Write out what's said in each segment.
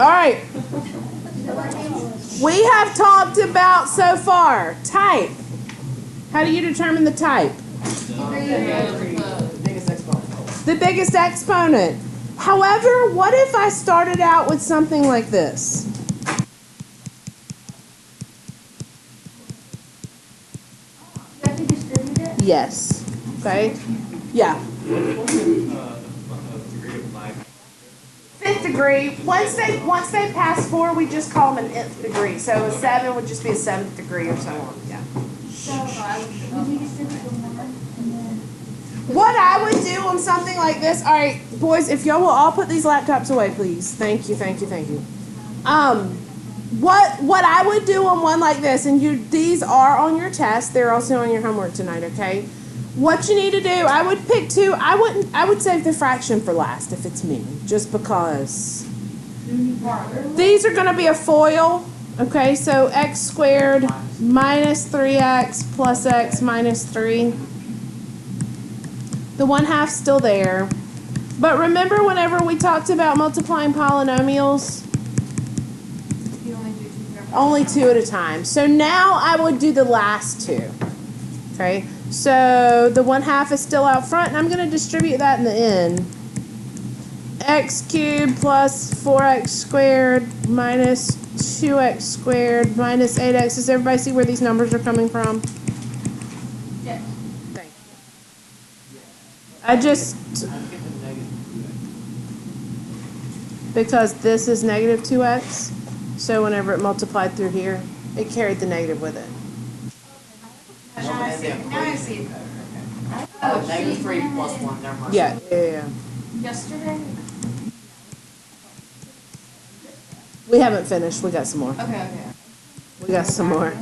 All right. We have talked about so far type. How do you determine the type? The biggest exponent. However, what if I started out with something like this? Yes. Okay. Yeah. Fifth degree. Once they pass 4, we just call them an nth degree. So a 7 would just be a 7th degree or so on. Yeah. What I would do on something like this. All right, boys. If y'all will all put these laptops away, please. Thank you. Thank you. Thank you. What I would do on one like this, and these are on your test. They're also on your homework tonight. Okay. What you need to do, I would pick 2. I would save the fraction for last if it's me, just because. These are going to be a FOIL. Okay, so x squared minus 3x plus x minus 3. The 1/2 still there. But remember whenever we talked about multiplying polynomials? Only 2 at a time. So now I would do the last 2. Okay, so the 1/2 is still out front, and I'm going to distribute that in the end. X cubed plus 4x squared minus 2x squared minus 8x. Does everybody see where these numbers are coming from? Yes. Thank you. I just... Because this is negative 2x, so whenever it multiplied through here, it carried the negative with it. Now I see. Negative 3 plus 1, never mind. Yeah. Yesterday? We haven't finished. We got some more. Okay. We got some more.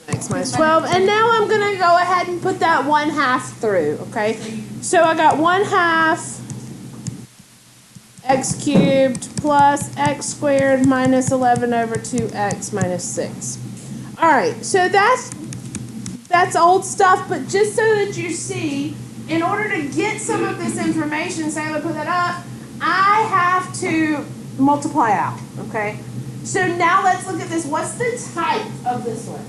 X minus 12. And now I'm going to go ahead and put that 1/2 through, okay? So I got 1/2 x cubed plus x squared minus 11 over 2x minus 6. All right, so that's old stuff, but just so that you see, in order to get some of this information, say I would put that up, I have to multiply out, okay? So now let's look at this. What's the type of this one?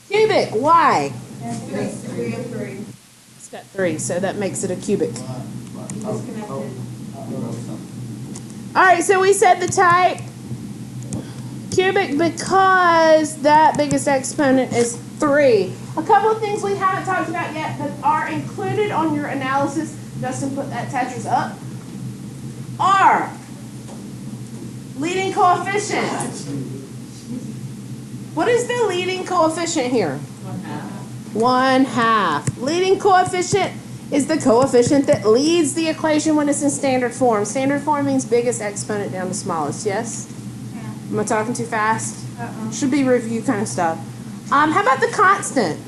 Cubic, why? It's got 3, so that makes it a cubic. All right, so we said the type cubic because that biggest exponent is 3. A couple of things we haven't talked about yet that are included on your analysis. Justin, put that Tetris up. Are leading coefficient. What is the leading coefficient here? 1/2. Leading coefficient is the coefficient that leads the equation when it's in standard form. Standard form means biggest exponent down to smallest, yes? Yeah. Am I talking too fast? Should be review kind of stuff. How about the constant?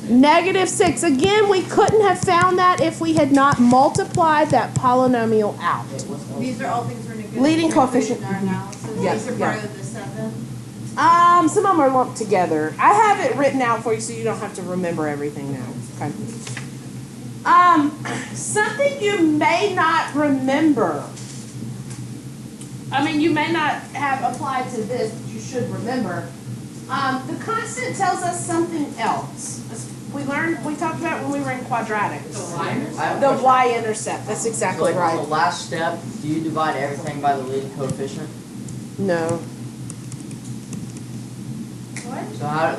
-6. Again, we couldn't have found that if we had not multiplied that polynomial out. These are all things we're going to Leading coefficient. in our analysis. Yes, These are part of the 7. Some of them are lumped together. I have it written out for you so you don't have to remember everything now. Okay. Something you may not remember. I mean, you may not have applied to this, but you should remember. The constant tells us something else. We talked about when we were in quadratics. The y-intercept. That's exactly So, right. the last step, do you divide everything by the leading coefficient? No. So how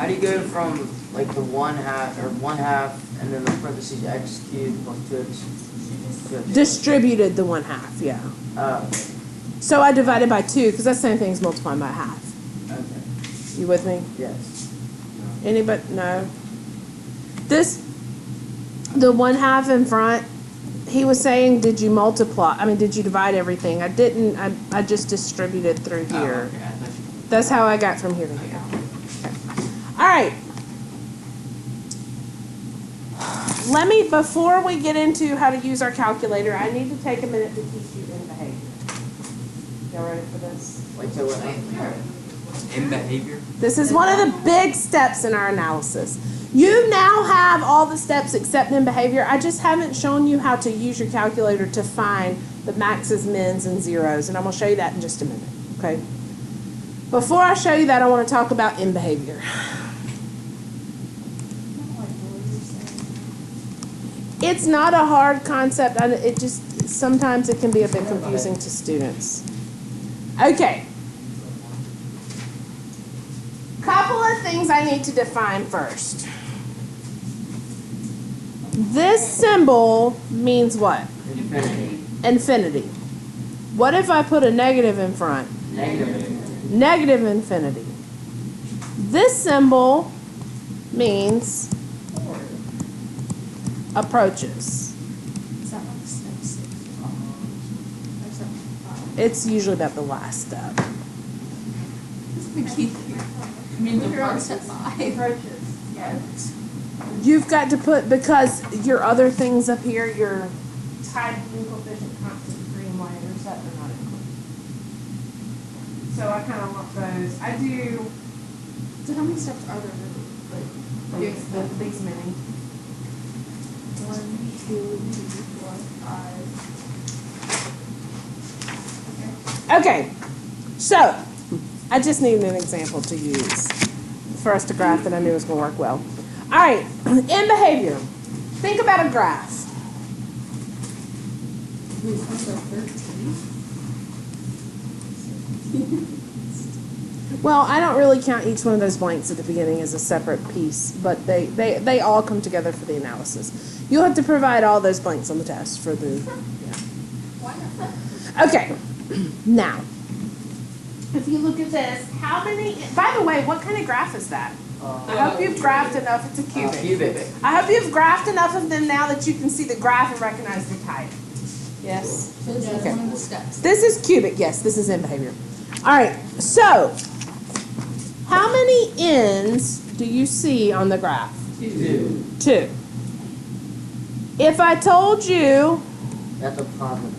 do you go from like the 1/2 or 1/2 and then the parentheses x cubed plus 2x? Distributed the 1/2, yeah. So I divided by 2 because that's the same thing as multiplying by 1/2. Okay. You with me? Yes. Anybody? No. The 1/2 in front, he was saying, did you multiply? I mean, did you divide everything? I didn't. I just distributed through here. Oh, okay. That's how I got from here to here. Okay. All right. Before we get into how to use our calculator, I need to take a minute to teach you in behavior. Y'all ready for this? Wait till what? In behavior? This is one of the big steps in our analysis. You now have all the steps except in behavior. I just haven't shown you how to use your calculator to find the maxes, mins, and zeros, and I'm going to show you that in just a minute, okay? Before I show you that, I want to talk about in behavior. It's not a hard concept. It just, sometimes it can be a bit confusing to students. Okay. Couple of things I need to define first. This symbol means what? Infinity. Infinity. What if I put a negative in front? Negative. Negative infinity. This symbol means approaches. It's usually about the last step. You've got to put, because your other things up here, your tide coefficient, constant, streamline, or set are not included. So I kind of lump those. I do. So how many steps are there? These many. 1, 2, 3, 4, 5. Okay, so I just needed an example to use for us to graph that I knew was going to work well. All right, in behavior, think about a graph. Well, I don't really count each one of those blanks at the beginning as a separate piece, but they all come together for the analysis. You'll have to provide all those blanks on the test for the, yeah. Okay, now, if you look at this, how many, by the way, what kind of graph is that? I hope you've graphed enough, it's a cubic. Cubic. I hope you've graphed enough of them now that you can see the graph and recognize the type. Yes? So this is Okay. one of the steps. This is cubic, yes, this is in behavior. All right, so how many ends do you see on the graph? 2. 2. If I told you, That's a problem.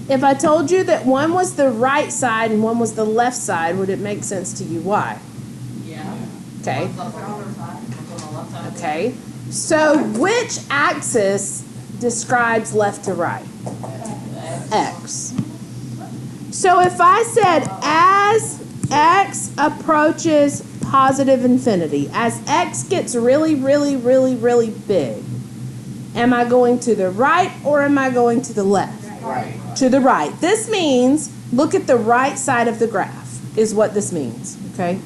if I told you that one was the right side and one was the left side, would it make sense to you? Why? Yeah. Okay. One's on the other side, one's on the left side. Okay. So which axis describes left to right? X. So if I said as x approaches positive infinity, as x gets really, really, really, really big, am I going to the right or am I going to the left? Right. To the right. This means, look at the right side of the graph, is what this means, okay?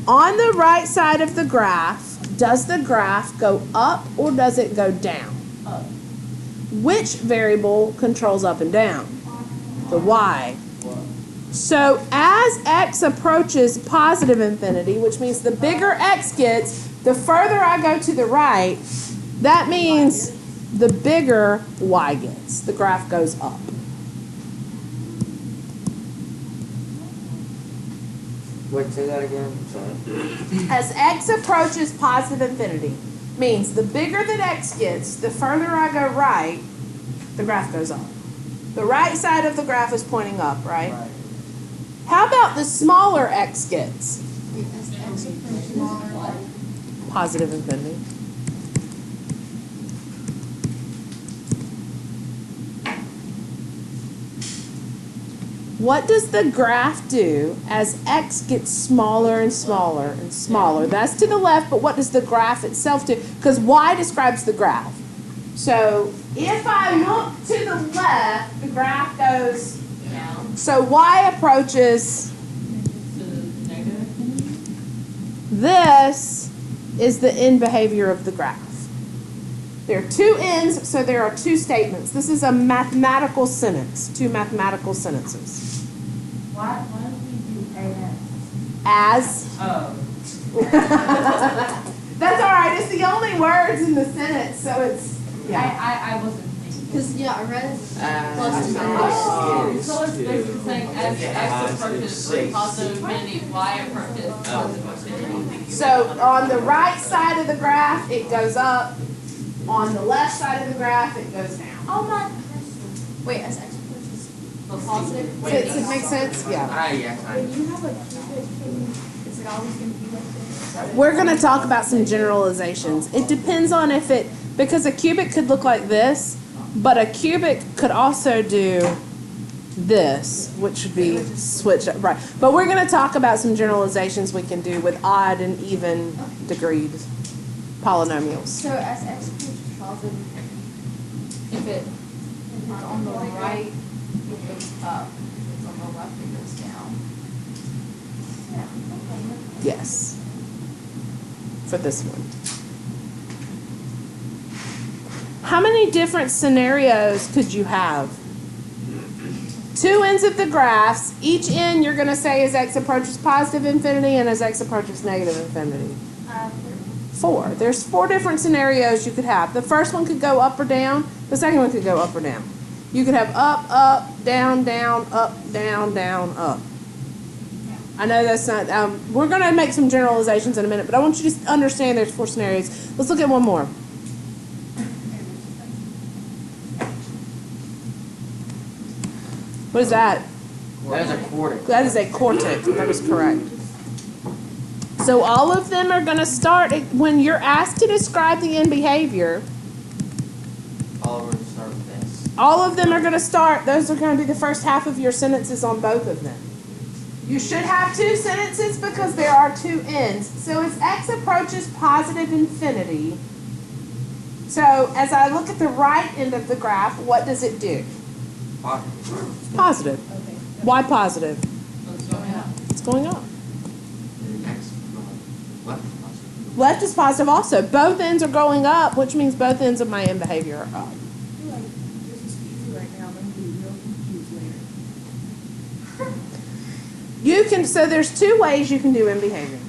On the right side of the graph, does the graph go up or does it go down? Up. Which variable controls up and down? The y. So as x approaches positive infinity, which means the bigger x gets, the further I go to the right, that means the bigger y gets. The graph goes up. Wait, say that again. Sorry. As x approaches positive infinity, means the bigger that x gets, the further I go right, the graph goes up. The right side of the graph is pointing up, right? Right. How about the smaller x gets? Positive infinity. What does the graph do as x gets smaller and smaller and smaller? That's to the left, but what does the graph itself do? Because y describes the graph. So if I look to the left, the graph goes Down. So y approaches, this is the end behavior of the graph. There are two ends, so there are two statements. This is a mathematical sentence, two mathematical sentences. Why don't we do AS? As. Oh. That's all right, it's the only words in the sentence, so it's, yeah. I wasn't thinking. Because, yeah, I read it. Oh, so it's basically saying as x approaches positive infinity, y approaches positive infinity. So on the right side of the graph, it goes up. On the left side of the graph, it goes down. Oh my. Wait, as x approaches The positive. Does it make sense? Yeah. Yeah, kind of. When you have a cubic, is it always going to be like this? We're going to talk about some generalizations. It depends on if it, because a cubic could look like this, but a cubic could also do this, which would be switched up, right. But we're going to talk about some generalizations we can do with odd and even degreed polynomials. So as x cubed is positive, if it is on the right, it goes up. If it's on the left, it goes down. Yeah. Okay. Yes. For this one. How many different scenarios could you have? Two ends of the graphs. Each end you're going to say as x approaches positive infinity and as x approaches negative infinity. 4. There's 4 different scenarios you could have. The first one could go up or down. The second one could go up or down. You could have up, up, down, down, up, down, down, up. I know that's not, we're going to make some generalizations in a minute, but I want you to understand there's 4 scenarios. Let's look at one more. What is that? That is a quartic. That is a quartic. That is correct. So all of them are going to start, when you're asked to describe the end behavior, All of them start with this. all of them are going to start, those are going to be the first half of your sentences on both of them. You should have 2 sentences because there are 2 ends. So as x approaches positive infinity, so as I look at the right end of the graph, what does it do? Positive. Positive. Why positive? It's going up. It's going up. And next, left is positive. Left is positive also. Both ends are going up, which means both ends of my end behavior are up. I feel like this is easy right now. I'm going to be real confused later. You can, so there's 2 ways you can do end behavior.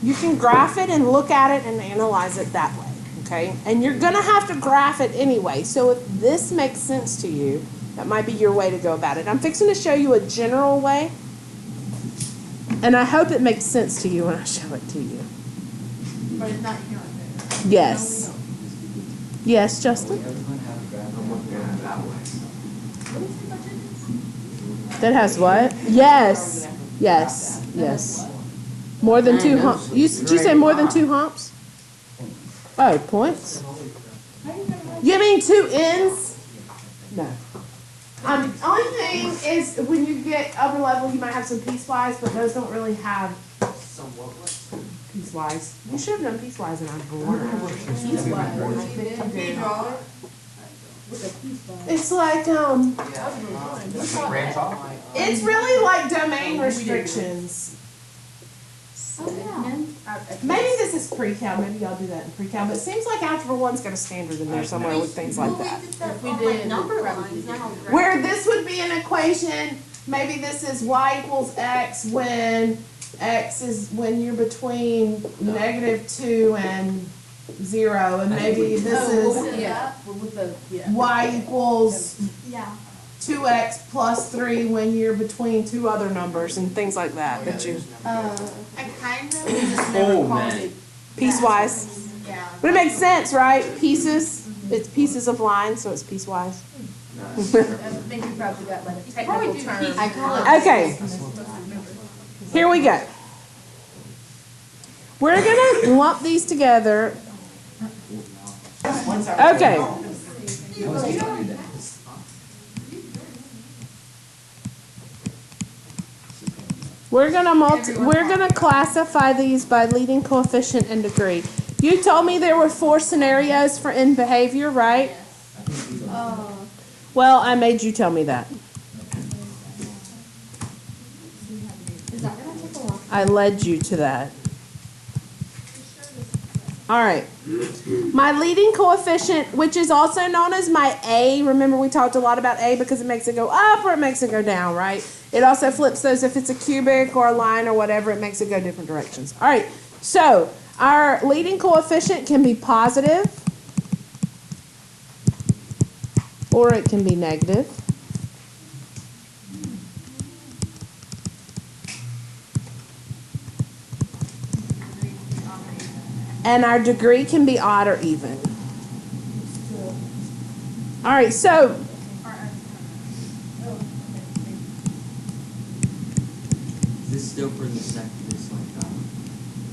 You can graph it and look at it and analyze it that way, okay? And you're going to have to graph it anyway. So if this makes sense to you, that might be your way to go about it. I'm fixing to show you a general way, and I hope it makes sense to you when I show it to you. But it's not here on there. Yes. Yes, Justin? I'm looking at it that way. That has what? Yes. Yes. Yes. More than 2 humps. Did you say more than 2 humps? Oh, points? You mean 2 ends? No. Only thing is when you get upper level, you might have some piecewise, but those don't really have piecewise. You should have done piecewise in our board. It's like Branch off? it's really like domain restrictions. Maybe this is pre-cal. Maybe y'all do that in pre-cal. But it seems like Algebra 1's got a standard in there somewhere with things like that. We did number lines now. Where this would be an equation, maybe this is y equals x when x is when you're between -2 and 0, and maybe this is y equals 2x plus 3 when you're between 2 other numbers and things like that that you I kind of just never called it. piecewise. Yeah. But it makes sense, right? Pieces. It's pieces of line, so it's piecewise. I think you probably got like a technical term. I call it. Okay. Here we go. We're gonna lump these together. Okay. We're gonna classify these by leading coefficient and degree. You told me there were 4 scenarios for end behavior, right? Well, I made you tell me that. Is that gonna take a long? I led you to that. All right. My leading coefficient, which is also known as my A, remember we talked a lot about A because it makes it go up or it makes it go down, right? It also flips those if it's a cubic or a line or whatever, it makes it go different directions. All right, so our leading coefficient can be positive or it can be negative. And our degree can be odd or even. All right, so still for this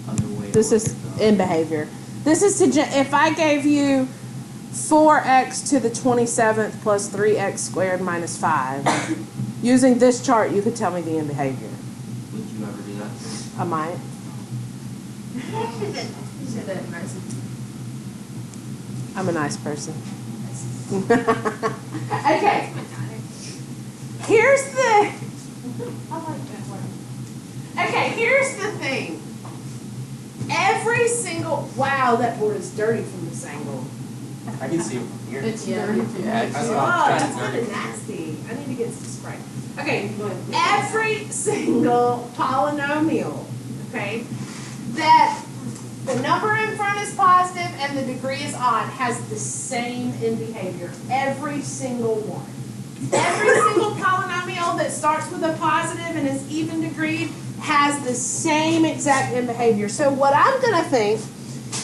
other way. This is in behavior. This is to, if I gave you 4x to the 27th plus 3x squared minus 5, using this chart, you could tell me the in behavior. Would you ever do that? I might. I'm a nice person. Okay. Here's the. Okay, here's the thing. Every single. Wow, that board is dirty from this angle. I can see it from here. It's dirty. Yeah, it's Oh, that's kind of nasty. I need to get some spray. Okay, every single polynomial, okay, that the number in front is positive and the degree is odd has the same in behavior. Every single one. Every single polynomial that starts with a positive and is even degreed has the same exact in behavior. So what I'm going to think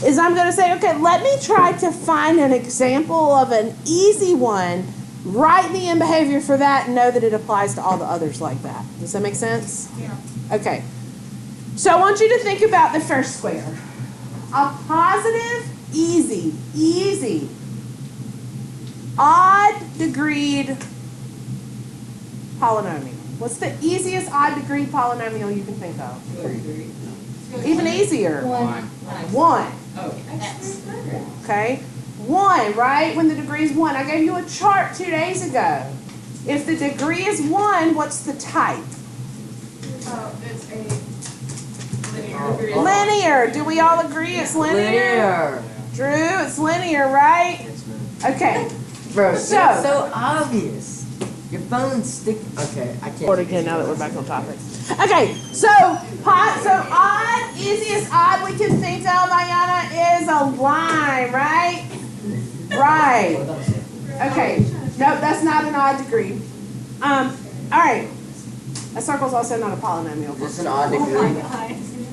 is I'm going to say, okay, let me try to find an example of an easy one, write the in behavior for that, and know that it applies to all the others like that. Does that make sense? Yeah. Okay. So I want you to think about the first square. A positive, easy, odd degreed polynomial. What's the easiest odd degree polynomial you can think of? Even easier. 1. Oh, X. Okay? 1, right? When the degree is 1. I gave you a chart 2 days ago. If the degree is 1, what's the type? It's a linear. Linear. Do we all agree it's linear? Drew, it's linear, right? Yes, ma'am. Okay. Bro, So- it's so obvious. Your phone's stick. Okay, I can't. Or again, now that we're back on topic. Okay, so odd, easiest odd we can think of, Ayana, is a line, right? Right. Okay. Nope, that's not an odd degree. All right. A circle is also not a polynomial. This is an odd degree. All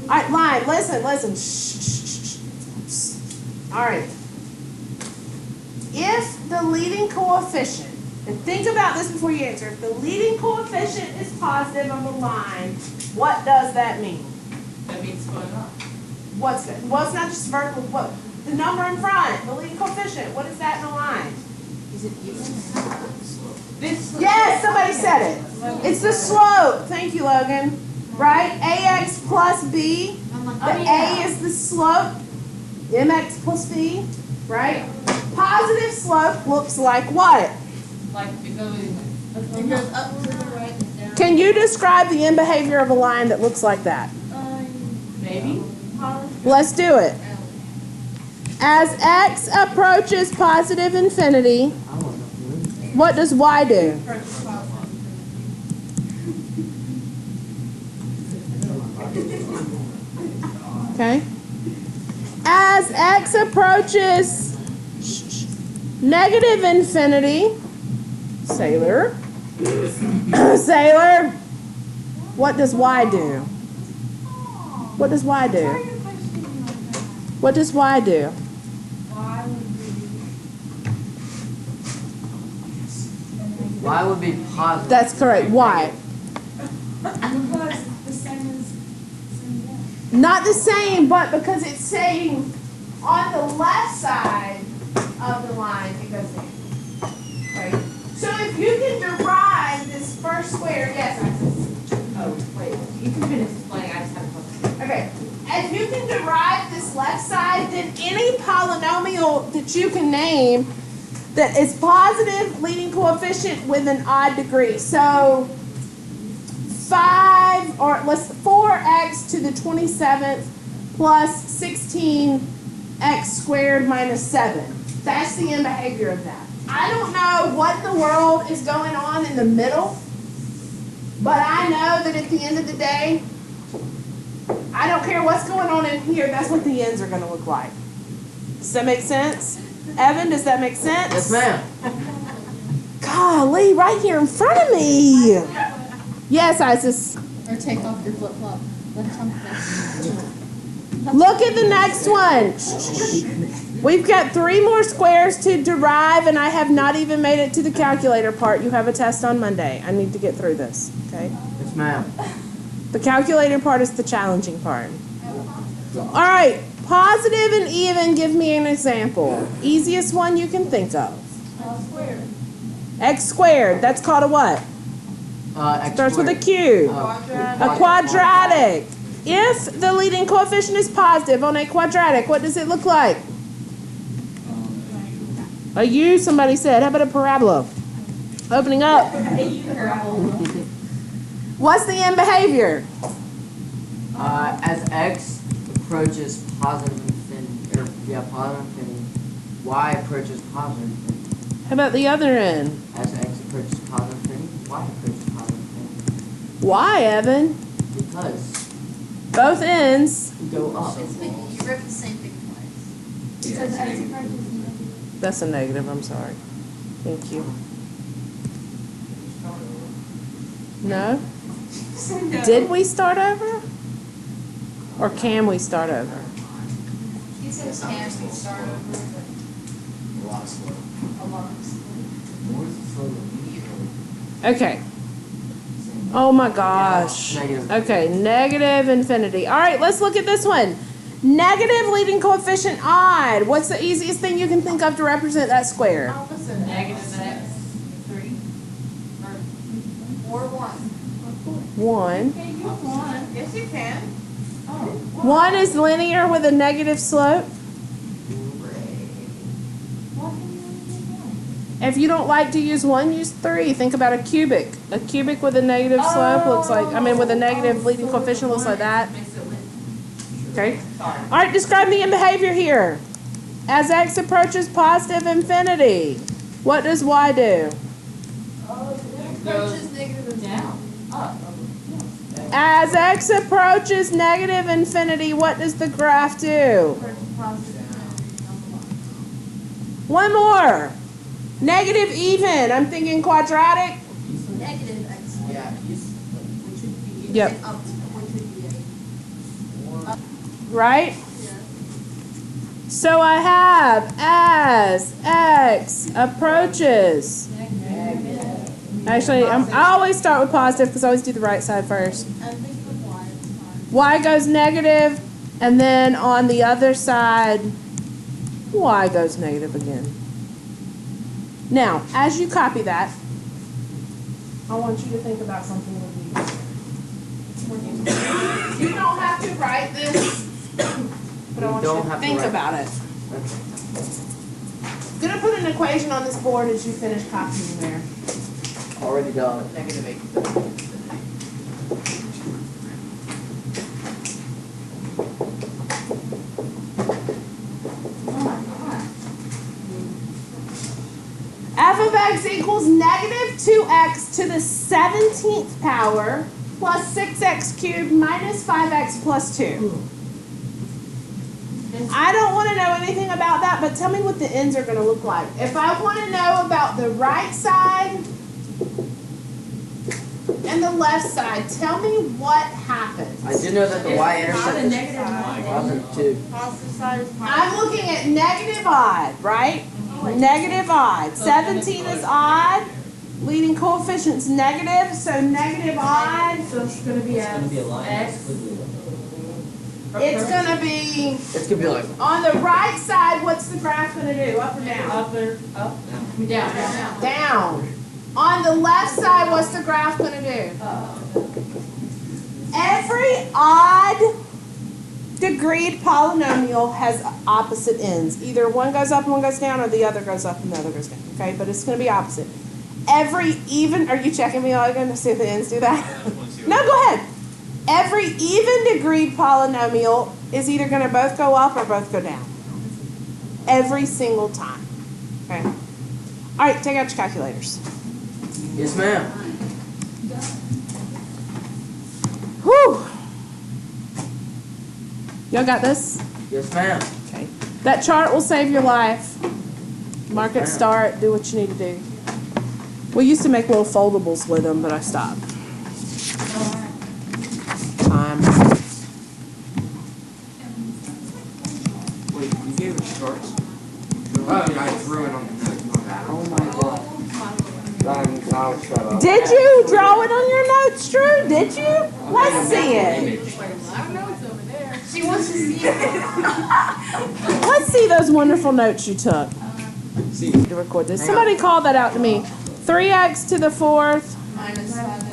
right, line. Listen. Shh. All right. If the leading coefficient, and think about this before you answer, if the leading coefficient is positive of a line, what does that mean? That means going up. What's that? Well, it's not just vertical. What? The number in front, the leading coefficient. What is that in a line? Is it even? This. Yes, somebody said it. It's the slope. Thank you, Logan. Right? AX plus B. The A is the slope. MX plus B. Right? Positive slope looks like what? Like it goes up to the right and down. Can you describe the in behavior of a line that looks like that? maybe. Let's do it. As x approaches positive infinity, what does y do? Okay. As x approaches negative infinity, Sailor, Sailor, what does y do? What does y do? What does y do? Y would be positive. That's correct. Y. Not the same, but because it's saying on the left side of the line, it goes in. Right? So if you can derive this first square, yes, I said, oh, wait, you can finish explaining, I just have a question. Okay, if you can derive this left side, then any polynomial that you can name that is positive leading coefficient with an odd degree. So 4x to the 27th plus 16x squared minus 7. That's the end behavior of that. I don't know what the world is going on in the middle, but I know that at the end of the day, I don't care what's going on in here, that's what the ends are going to look like. Does that make sense? Evan, does that make sense? Yes, ma'am. Golly, right here in front of me. Yes, Isis. Or take off your flip flop. Look at the next one. We've got 3 more squares to derive, and I have not even made it to the calculator part. You have a test on Monday. I need to get through this, okay? Yes, ma'am. The calculator part is the challenging part. All right, positive and even, give me an example. Easiest one you can think of. X squared. That's called a what? X Starts with a squared. Q. Quadratic. A quadratic. If the leading coefficient is positive on a quadratic, what does it look like? A U, somebody said. How about a parabola? Opening up. What's the end behavior? As x approaches positive infinity, positive infinity, y approaches positive infinity. How about the other end? As x approaches positive infinity, y approaches positive infinity. Why, Evan? Because Both ends. go up. You wrote the same thing twice. That's a negative, I'm sorry. Thank you. No? Did we start over? Or can we start over? He says can we start over, but A lot slower. a lot of Okay. Oh my gosh. Negative. Okay, negative infinity. All right, let's look at this one. Negative leading coefficient odd. What's the easiest thing you can think of to represent that square? Negative x, 3. or 1. 1. Can't use 1. Yes, you can. 1 is linear with a negative slope. If you don't like to use 1, use 3. Think about a cubic. A cubic with a negative slope looks like, with a negative leading coefficient looks like that. Okay. All right, describe the end behavior here. As x approaches positive infinity, what does y do? Goes down, up. As x approaches negative infinity, what does the graph do? One more. Negative even. I'm thinking quadratic. Negative x. Yeah. Which would be Yep. up, which would be Right? So I have as x approaches. Actually, I always start with positive because I always do the right side first. I'm thinking of y. Y goes negative, and then on the other side, y goes negative again. Now, as you copy that, I want you to think about something with you. You don't have to write this, but I want you to think about it. I'm going to put an equation on this board as you finish copying there. Already done. Negative 8. F of x equals negative 2x to the 17th power plus 6x cubed minus 5x plus 2. I don't want to know anything about that, but tell me what the ends are going to look like. If I want to know about the right side and the left side, tell me what happens. I do know that the y It's not a intercept is negative one. positive 2. Positive side is I'm looking at negative odd, right? Negative odd. 17 is odd. Leading coefficient's negative, so negative odd. So it's going to be It's going to be a line. x. It's going to be, It's gonna be like on the right side, what's the graph going to do? Up or down? Up or up? Down. Down. On the left side, what's the graph going to do? Every odd degreed polynomial has opposite ends. Either one goes up and one goes down, or the other goes up and the other goes down. Okay, but it's going to be opposite. Every even, are you checking me all again to see if the ends do that? No, go ahead. Every even degreed polynomial is either going to both go up or both go down. Every single time. Okay. All right, take out your calculators. yes, ma'am. Whew. Y'all got this? Yes, ma'am. Okay. That chart will save your life. Mark it, start, do what you need to do. We used to make little foldables with them, but I stopped. Time. Wait, you gave us charts? Oh, I threw it on the note. Oh my God. Did you draw it on your notes, Drew? Did you? Let's see it. I don't know what's over there. She wants to see it. Let's see those wonderful notes you took. To record this. Somebody call that out to me. 3x to the fourth. Minus 5x.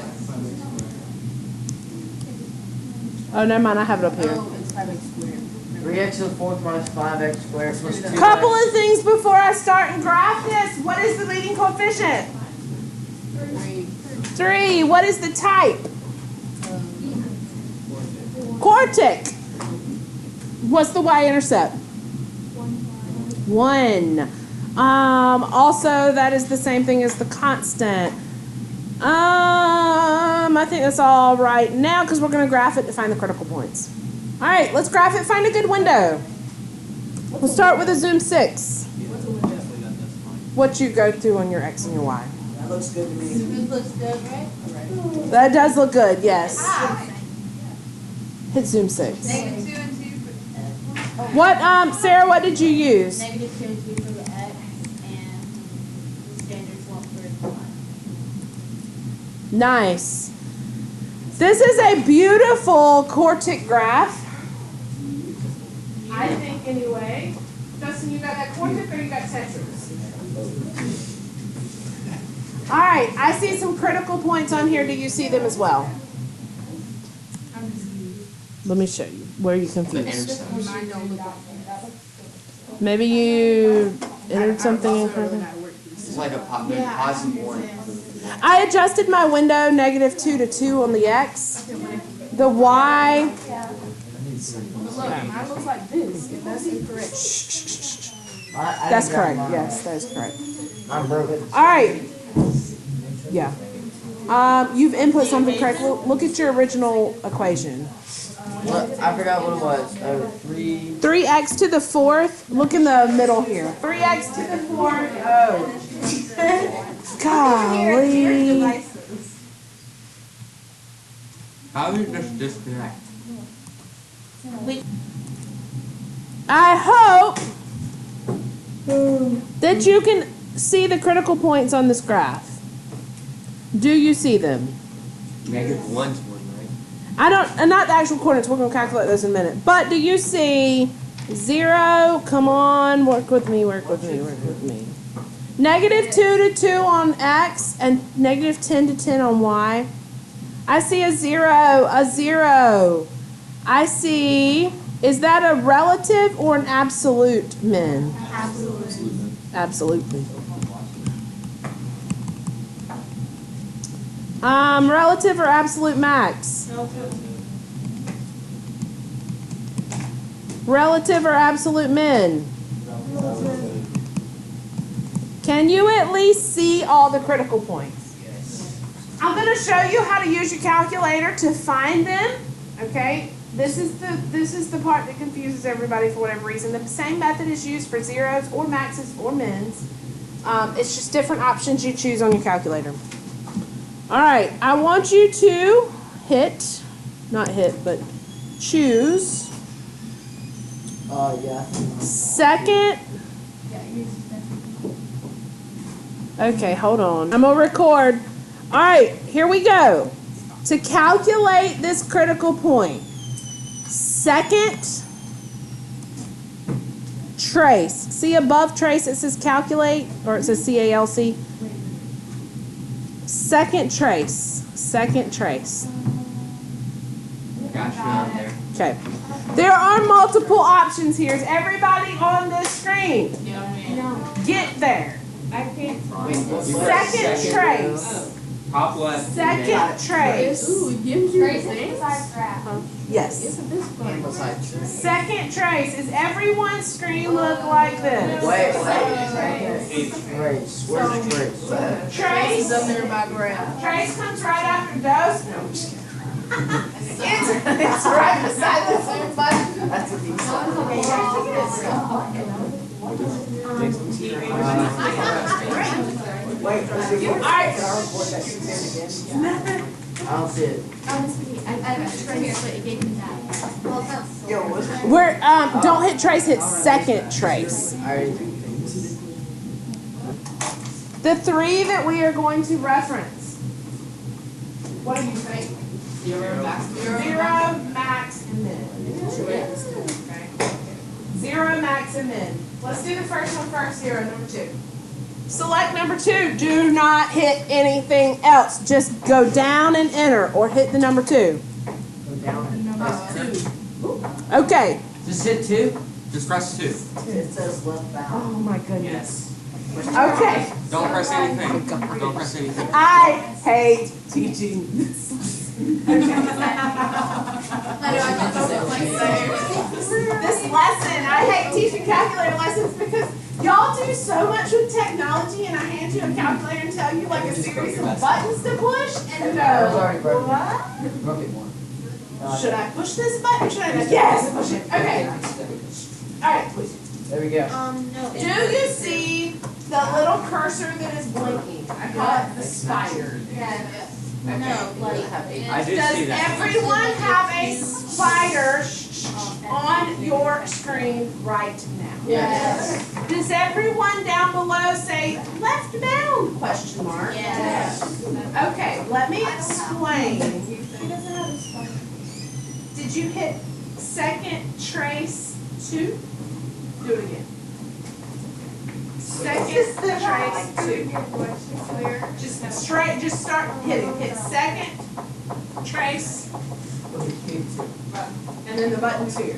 Oh, never mind. I have it up here. Oh, it's 5x squared. 3x to the fourth minus 5x squared plus 2x. Couple of things before I start and graph this. What is the leading coefficient? 3. What is the type? Quartic. What's the y-intercept? 1. Also, that is the same thing as the constant. I think that's all right now because we're going to graph it to find the critical points. All right, let's graph it. Find a good window. We'll start with a zoom 6. What you go through on your x and your y. That looks good to me. This looks good, right? That does look good, yes. Hit zoom 6. Negative 2 and 2. What, Sarah, what did you use? Negative 2 and 2 for the x, and the standard swap for the y. Nice. This is a beautiful quartic graph. I think, anyway. Justin, you got that quartic or you got Tetris? All right, I see some critical points on here. Do you see them as well? Let me show you where you confused. Maybe you entered something incorrectly. It's like a positive 1. I adjusted my window negative 2 to 2 on the x. The y. Look, mine looks like this, if that's incorrect. That's correct. Yes, that is correct. I'm broken. All right. Yeah. You've input something correct. Look at your original equation. What? I forgot what it was. 3. 3x to the fourth. Look in the middle here. 3x to the fourth. Oh. Golly. How did this disconnect? I hope that you can see the critical points on this graph. Do you see them? -1's 1, right? I don't, not the actual coordinates, we're going to calculate those in a minute. But do you see 0? Come on, work with me, work with me, work with me. Negative 2 to 2 on x and negative 10 to 10 on y. I see a 0, a 0. I see, is that a relative or an absolute min? Absolutely. Absolutely. Relative or absolute max? Relative or absolute min? Can you at least see all the critical points? I'm going to show you how to use your calculator to find them. Okay? This is the part that confuses everybody for whatever reason. The same method is used for zeros or maxes or mins. It's just different options you choose on your calculator. All right, I want you to choose Yeah. second. Okay, hold on. I'm gonna record. All right, here we go. To calculate this critical point, second trace. See above trace it says calculate, or it says CALC. Second trace. Second trace. Got you out there. Okay. There are multiple options here. Is everybody on this screen? Get there. I can't. Second trace. Top left. Second trace. Ooh, it gives you Trace this. inside graph. Yes. Isn't this fun? Second trace. Is everyone's screen look like this? Wait. Trace. Where's trace? Trace. Up there by graph. Trace comes right after dose. No, I'm just kidding. It's right beside the same button. That's what these are. Wait, let's see. All right. Can I report that 6 again? I don't see it. It's right here, but it gave me that. Well, that's Yo, what's it? We're don't hit trace. Hit second trace. I already The three that we are going to reference. What do you think? 0, max, 0. 0, max, and min. Okay. 0, max, and min. Let's do the first one first, 0, number 2. Select number 2. Do not hit anything else. Just go down and enter, or hit the number 2. Go down and 2. Okay. just hit 2. Just press 2. It says left bound. Oh my goodness. Yes. Okay. Don't press anything. Don't press anything. I hate teaching this. This lesson, I hate teaching calculator lessons because y'all do so much with technology, and I hand you a calculator and tell you like a series of buttons to push, and It was go, already broken. what? Broke it one. Should I push this button? Should I not? Yes, push it. Okay. All right, push it. There we go. No. Do you see the little cursor that is blinking? I call it the spider. No, like. I did Does see that. everyone have a spider on your screen right now? Yes. Does everyone down below say left bound question mark? Yes. Okay, let me explain. Did you hit second trace 2? Do it again. Second trace 2. Just straight, just start hitting. Hit second trace, and then the button 2. You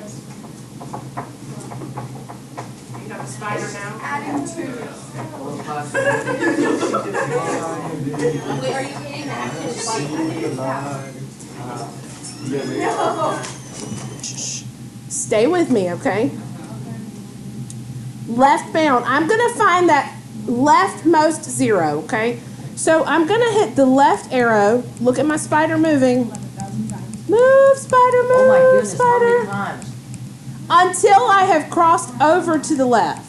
have a spider now? Adding 2. Wait, are you getting No. Stay with me, okay? Left bound. I'm going to find that leftmost 0, okay? So I'm going to hit the left arrow. Look at my spider moving. Move, spider, move, Oh my goodness, how spider. many times? Until I have crossed over to the left.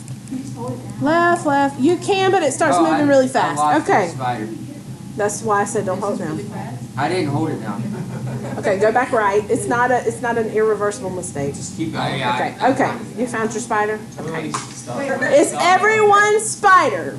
Left, left. You can, but it starts moving really fast. I lost the Okay. spider. That's why I said don't hold it down. I didn't hold it down. Okay, go back right. It's not an irreversible mistake. Just keep going. Yeah, Okay, okay. You found your spider? Okay. Is everyone's spider?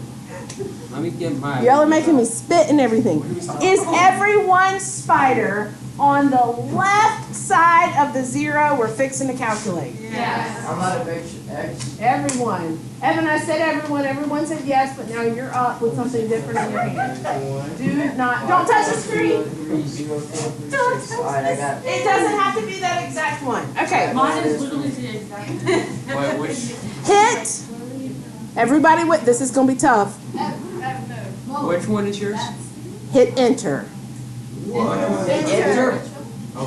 Let me get my. Y'all are making me spit and everything. Is everyone's spider on the left side of the 0 we're fixing to calculate? Yes. I'm not a big X. Everyone. Evan, I said everyone. Everyone said yes, but now you're up with something different in your hand. Do not. Don't touch the screen. Don't touch Alright, I got it. It doesn't have to be that exact one. Okay. Mine is literally the exact. Wait, which? Hit. Everybody, this is going to be tough. Which one is yours? Hit enter. Enter.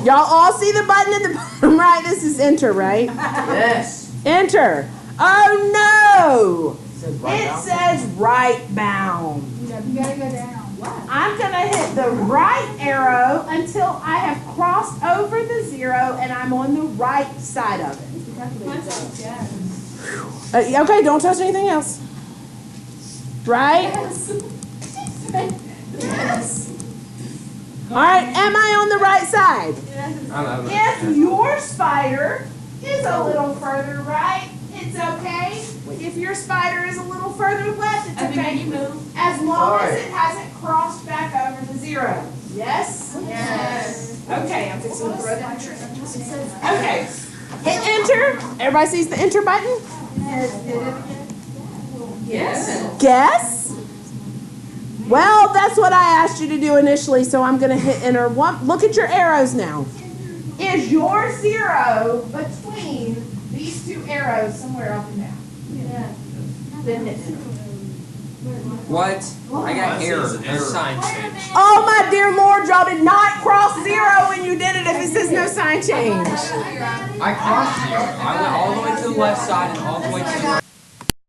Y'all all see the button at the bottom right? This is enter, right? Yes. Enter. Oh It says no! right It down. says right bound. You gotta go down. What? I'm going to hit the right arrow until I have crossed over the 0 and I'm on the right side of it. Yes. Okay, don't touch anything else. Right? Yes. All right, am I on the right side? I'm If your spider is a little further right, it's okay. If your spider is a little further left, it's okay. As long as it hasn't crossed back over the 0. Yes? Yes. Okay, I'm fixing to throw that trick. Okay, hit enter. Everybody sees the enter button? Yes. Guess? Well, that's what I asked you to do initially, so I'm going to hit enter. Look at your arrows now. Is your 0 between these 2 arrows somewhere up and down? Yeah. Then hit enter. What? I got error. No sign change. Oh my dear Lord, y'all did not cross 0 when you did it if it says no sign change. I crossed you. I went all the way to the left side and all the way to the right.